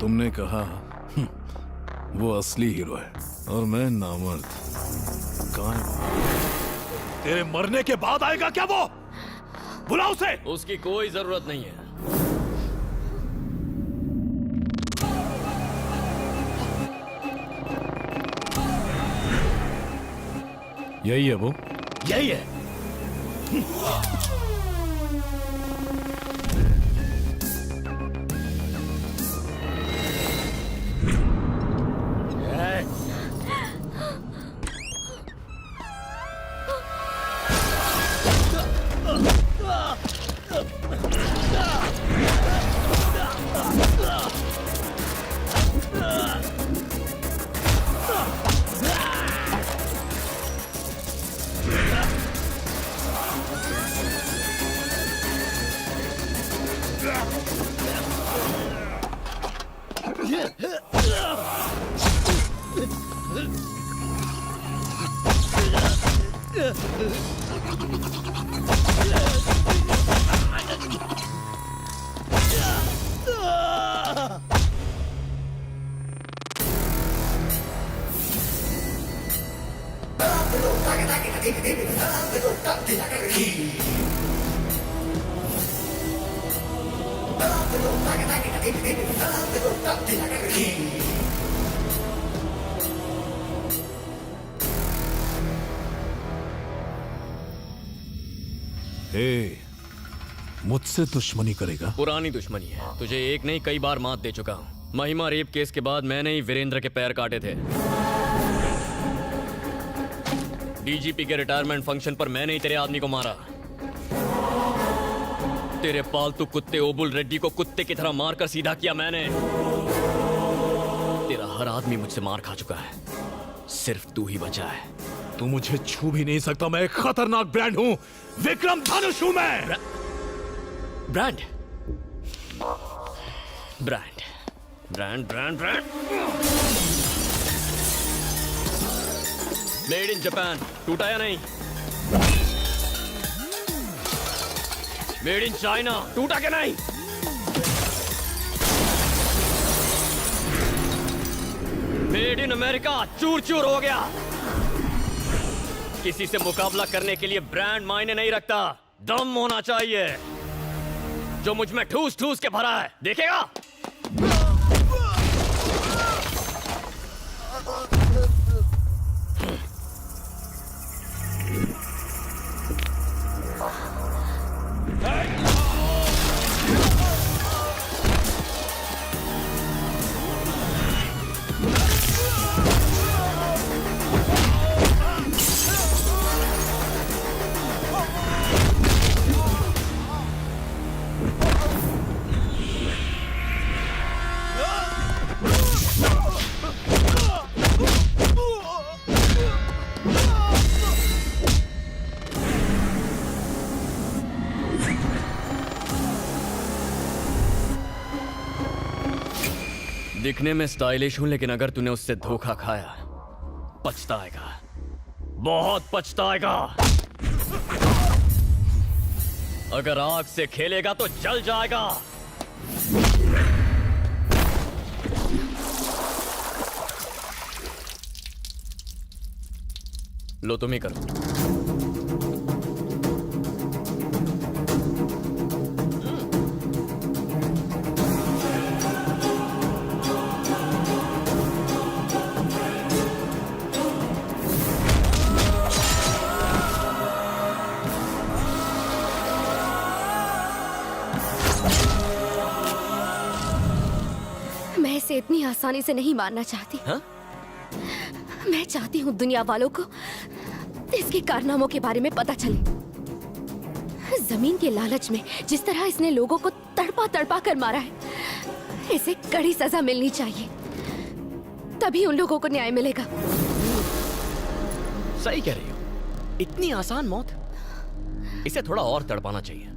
तुमने कहा वो असली हीरो है और मैं नामर्द। कहाँ है वो? तेरे मरने के बाद आएगा क्या वो? बुला उसे। उसकी कोई जरूरत नहीं है। यही है वो? यही है। मुझसे दुश्मनी करेगा? पुरानी दुश्मनी है। तुझे एक नहीं कई बार मात दे चुका हूं। महिमा रेप केस के बाद मैंने ही वीरेंद्र के पैर काटे थे। डीजीपी के रिटायरमेंट फंक्शन पर मैंने ही तेरे आदमी को मारा। तेरे पालतू कुत्ते ओबुल रेड्डी को कुत्ते की तरह मारकर सीधा किया मैंने। तेरा हर आदमी मुझसे मार खा चुका है, सिर्फ तू ही बचा है। तू मुझे छू भी नहीं सकता। मैं एक खतरनाक ब्रांड हूं। विक्रम धनुष हूं मैं। Brand brand brand brand brand made in Japan. टूटा या नहीं? Made in China. टूटा क्या नहीं? Made in America. चूर चूर हो गया। किसी से मुकाबला करने के लिए ब्रांड मायने नहीं रखता, दम होना चाहिए। जो मुझ में ठूस ठूस के भरा है, देखेगा? दिखने में स्टाइलिश हूं, लेकिन अगर तूने उससे धोखा खाया, पछताएगा, बहुत पछताएगा। अगर आग से खेलेगा तो जल जाएगा। लो तुम ही करो। इसे इतनी आसानी से नहीं मारना चाहती। हा? मैं चाहती हूँ दुनिया वालों को इसके कारनामों के बारे में पता चले। जमीन के लालच में जिस तरह इसने लोगों को तड़पा तड़पा कर मारा है, इसे कड़ी सजा मिलनी चाहिए, तभी उन लोगों को न्याय मिलेगा। सही कह रही हो। इतनी आसान मौत? इसे थोड़ा और तड़पाना चाहिए।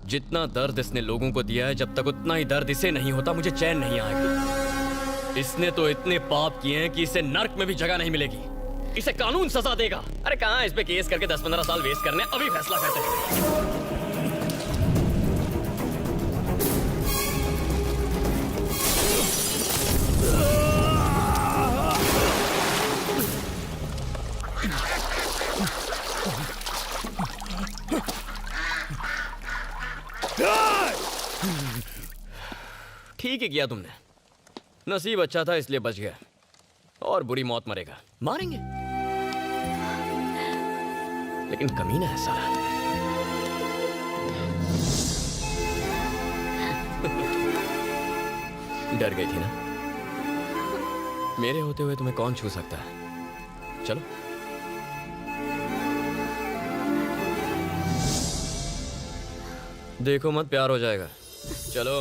जितना दर्द इसने लोगों को दिया है, जब तक उतना ही दर्द इसे नहीं होता, मुझे चैन नहीं आएगा। इसने तो इतने पाप किए हैं कि इसे नर्क में भी जगह नहीं मिलेगी। इसे कानून सजा देगा। अरे कहां इस पे केस करके 10-15 साल वेस्ट करने, अभी फैसला करते हैं। ठीक ही किया तुमने। नसीब अच्छा था इसलिए बच गया, और बुरी मौत मरेगा। मारेंगे, लेकिन कमीना है साला। डर गई थी ना? मेरे होते हुए तुम्हें कौन छू सकता है? चलो। देखो मत, प्यार हो जाएगा। चलो।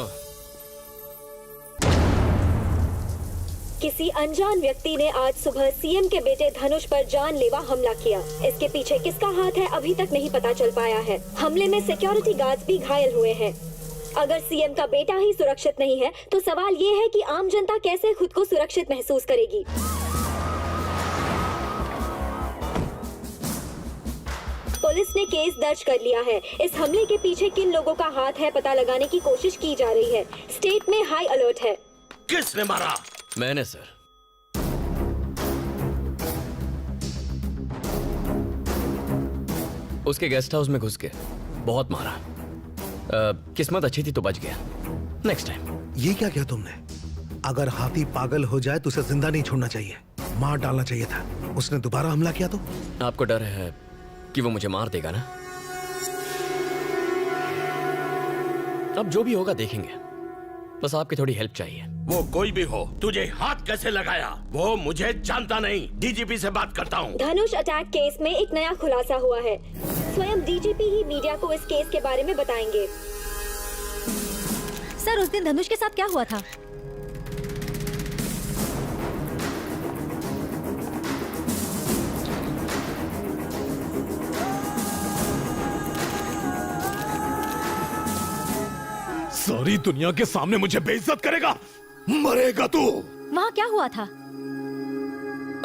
किसी अनजान व्यक्ति ने आज सुबह सीएम के बेटे धनुष पर जानलेवा हमला किया। इसके पीछे किसका हाथ है अभी तक नहीं पता चल पाया है। हमले में सिक्योरिटी गार्ड्स भी घायल हुए हैं। अगर सीएम का बेटा ही सुरक्षित नहीं है तो सवाल ये है कि आम जनता कैसे खुद को सुरक्षित महसूस करेगी। पुलिस ने केस दर्ज कर लिया है। इस हमले के पीछे किन लोगों का हाथ है पता लगाने की कोशिश की जा रही है। स्टेट में हाई अलर्ट है। किसने मारा? मैंने सर। उसके गेस्ट हाउस में घुस के बहुत मारा। किस्मत अच्छी थी तो बच गया। Next time. ये क्या किया तुमने? अगर हाथी पागल हो जाए तो उसे जिंदा नहीं छोड़ना चाहिए, मार डालना चाहिए था। उसने दोबारा हमला किया तो? आपको डर है कि वो मुझे मार देगा ना? अब जो भी होगा देखेंगे। बस आपकी थोड़ी हेल्प चाहिए। वो कोई भी हो, तुझे हाथ कैसे लगाया? वो मुझे जानता नहीं। डीजीपी से बात करता हूँ। धनुष अटैक केस में एक नया खुलासा हुआ है। स्वयं डीजीपी ही मीडिया को इस केस के बारे में बताएंगे। सर, उस दिन धनुष के साथ क्या हुआ था? सारी दुनिया के सामने मुझे बेइज्जत करेगा? मरेगा तू। वहाँ क्या हुआ था?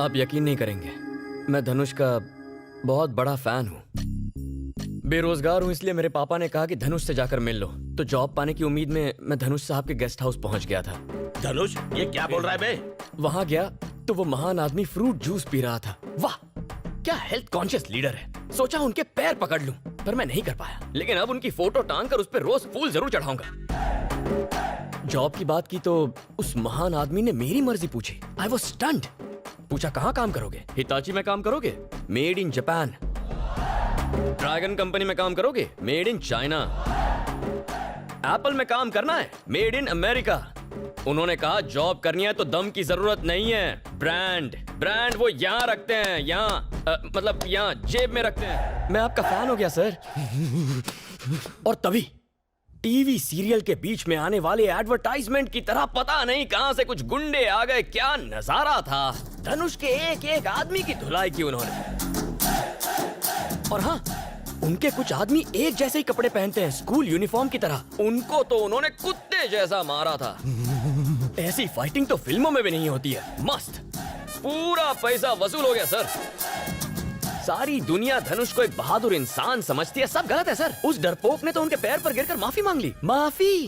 आप यकीन नहीं करेंगे, मैं धनुष का बहुत बड़ा फैन हूँ। बेरोजगार हूँ, इसलिए मेरे पापा ने कहा कि धनुष से जाकर मिल लो। तो जॉब पाने की उम्मीद में मैं धनुष साहब के गेस्ट हाउस पहुंच गया था। धनुष, ये क्या बोल रहा है बे? वहां गया तो वो महान आदमी फ्रूट जूस पी रहा था। वाह, क्या हेल्थ कॉन्शियस लीडर है। सोचा उनके पैर पकड़ लूं, पर मैं नहीं कर पाया। लेकिन अब उनकी फोटो टांग कर उस पर रोज फूल जरूर चढ़ाऊंगा। जॉब की बात की तो उस महान आदमी ने मेरी मर्जी पूछी। I was stunned. पूछा कहाँ काम करोगे? हिताची में काम करोगे? Made in Japan. Dragon company में काम करोगे? Made in China. एप्पल में काम करना है? Made in America. उन्होंने कहा जॉब करनी है तो दम की जरूरत नहीं है, ब्रांड वो यहाँ रखते हैं, यहाँ मतलब यहाँ जेब में रखते हैं। मैं आपका फैन हो गया सर। और तभी टीवी सीरियल के बीच में आने वाले एडवर्टाइजमेंट की तरह पता नहीं कहां से कुछ गुंडे आ गए। क्या नजारा था। धनुष के एक एक आदमी की धुलाई की उन्होंने। और हाँ, उनके कुछ आदमी एक जैसे ही कपड़े पहनते हैं, स्कूल यूनिफॉर्म की तरह। उनको तो उन्होंने कुत्ते जैसा मारा था। ऐसी फाइटिंग तो फिल्मों में भी नहीं होती है। मस्त, पूरा पैसा वसूल हो गया सर। सारी दुनिया धनुष को एक बहादुर इंसान समझती है। सब गलत है सर। उस डरपोक ने तो उनके पैर पर गिरकर माफी मांग ली। माफी?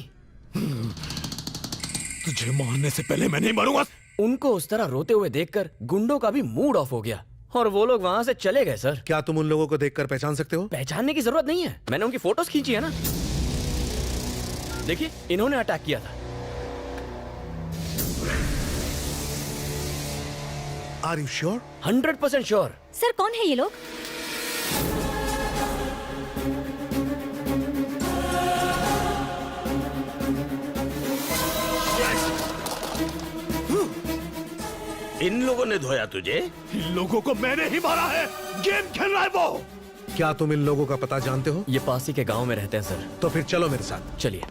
तुझे मारने से पहले मैं नहीं मरूंगा। उनको उस तरह रोते हुए देखकर गुंडों का भी मूड ऑफ हो गया और वो लोग वहां से चले गए सर। क्या तुम उन लोगों को देखकर पहचान सकते हो? पहचानने की जरूरत नहीं है, मैंने उनकी फोटोज खींची है ना। देखिए, इन्होंने अटैक किया था। Are you sure? 100% sure. Sir, कौन है ये लोग? इन लोगों ने धोया तुझे? इन लोगों को मैंने ही मारा है। गेम खेल रहा है वो। क्या तुम इन लोगों का पता जानते हो? ये पास ही के गांव में रहते हैं सर। तो फिर चलो मेरे साथ। चलिए।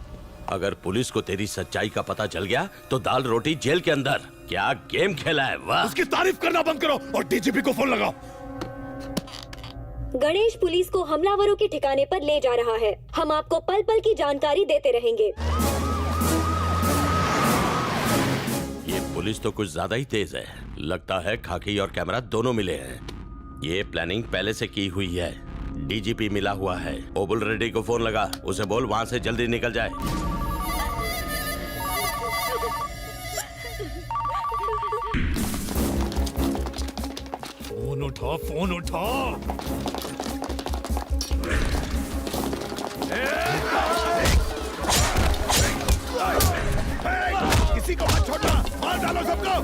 अगर पुलिस को तेरी सच्चाई का पता चल गया तो दाल रोटी जेल के अंदर। क्या गेम खेला है? वाह। उसकी तारीफ करना बंद करो और डीजीपी को फोन लगाओ। गणेश पुलिस को हमलावरों के ठिकाने पर ले जा रहा है। हम आपको पल पल की जानकारी देते रहेंगे। ये पुलिस तो कुछ ज्यादा ही तेज है। लगता है खाकी और कैमरा दोनों मिले हैं। ये प्लानिंग पहले से की हुई है। डीजीपी मिला हुआ है। ओबुल रेड्डी को फोन लगा, उसे बोल वहां से जल्दी निकल जाए। दोनों उठा, फोन उठा। किसी को मत छोड़ना, मार डालो सबको।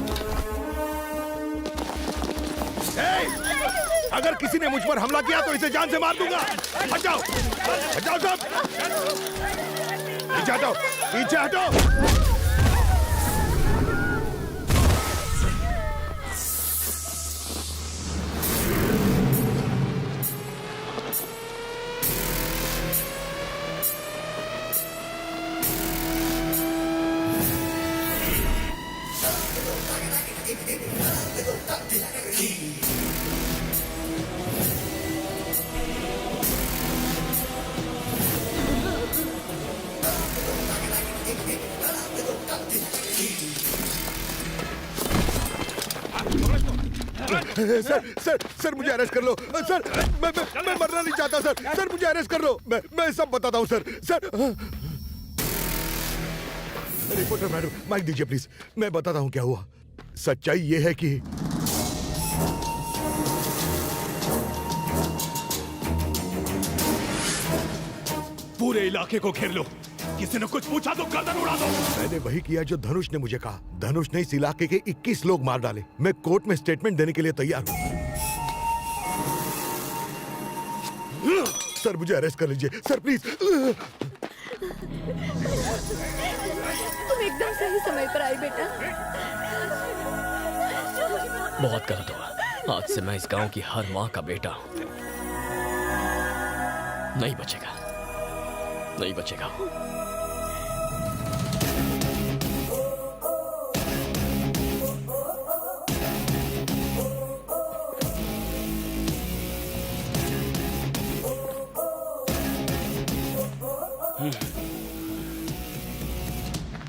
अगर किसी ने मुझ पर हमला किया तो इसे जान से मार दूंगा। हट जाओ, हट जाओ सब। पीछे हटो, पीछे हटो। सर सर सर मुझे अरेस्ट कर लो सर। मैं मरना नहीं चाहता सर। सर मुझे अरेस्ट कर लो। मैं सब बताता हूँ sir. Sir reporter madam mic दीजिए प्लीज। मैं बताता हूँ क्या हुआ। सच्चाई ये है कि पूरे इलाके को घेर लो। किसी ने कुछ पूछा तो गर्दन उड़ा दो। मैंने वही किया जो धनुष ने मुझे कहा। धनुष ने इस इलाके के 21 लोग मार डाले। मैं कोर्ट में स्टेटमेंट देने के लिए तैयार हूँ। सर मुझे अरेस्ट कर लीजिए सर प्लीज। तुम एकदम सही समय पर आई बेटा। बहुत गलत हुआ। आज से मैं इस गांव की हर माँ का बेटा हूं। नहीं बचेगा, नहीं बचेगा।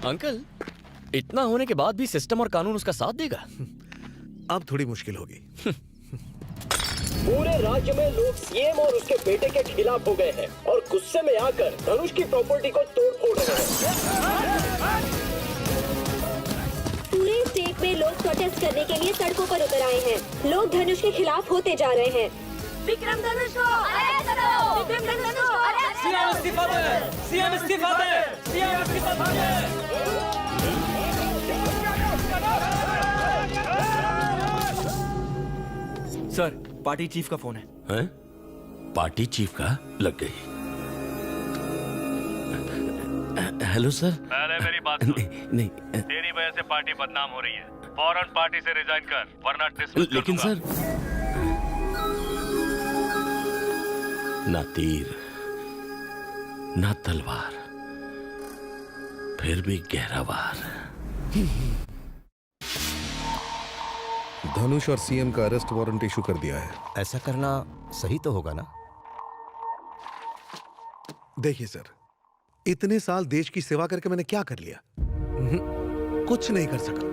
अंकल, इतना होने के बाद भी सिस्टम और कानून उसका साथ देगा? अब थोड़ी मुश्किल होगी। पूरे राज्य में लोग सीएम और उसके बेटे के खिलाफ हो गए हैं और गुस्से में आकर धनुष की प्रॉपर्टी को तोड़ फोड़ रहे हैं। पूरे स्टेट में लोग प्रोटेस्ट करने के लिए सड़कों पर उतर आए हैं। लोग धनुष के खिलाफ होते जा रहे हैं। विक्रम धनुष को अरेस्ट करो। विक्रम धनुष को अरेस्ट करो। सीएम इस्तीफा दे, सीएम इस्तीफा दे, सीएम इस्तीफा दे। सर, पार्टी चीफ का फोन है। हैं? पार्टी चीफ का लग गई। Hello sir. पहले मेरी बात सुन। नहीं तेरी वजह से पार्टी बदनाम हो रही है। फौरन पार्टी से रिजाइन कर, वरना डिसमिस कर लेकिन दूंगा। सर, ना तीर ना तलवार, फिर भी गहरा वार। धनुष और सीएम का अरेस्ट वारंट इशू कर दिया है। ऐसा करना सही तो होगा ना? देखिए सर, इतने साल देश की सेवा करके मैंने क्या कर लिया? कुछ नहीं कर सका।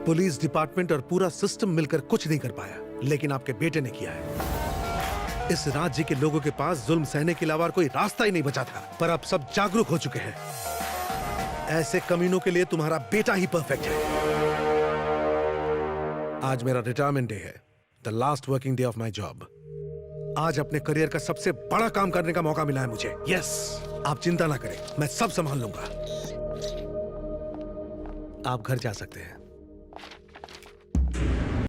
पुलिस डिपार्टमेंट और पूरा सिस्टम मिलकर कुछ नहीं कर पाया, लेकिन आपके बेटे ने किया है। इस राज्य के लोगों के पास जुल्म सहने के अलावा कोई रास्ता ही नहीं बचा था, पर अब सब जागरूक हो चुके हैं। ऐसे कमीनों के लिए तुम्हारा बेटा ही परफेक्ट है। आज मेरा रिटायरमेंट डे है, the last working day of my job. आज अपने करियर का सबसे बड़ा काम करने का मौका मिला है मुझे। यस, आप चिंता ना करें, मैं सब संभाल लूंगा। आप घर जा सकते हैं।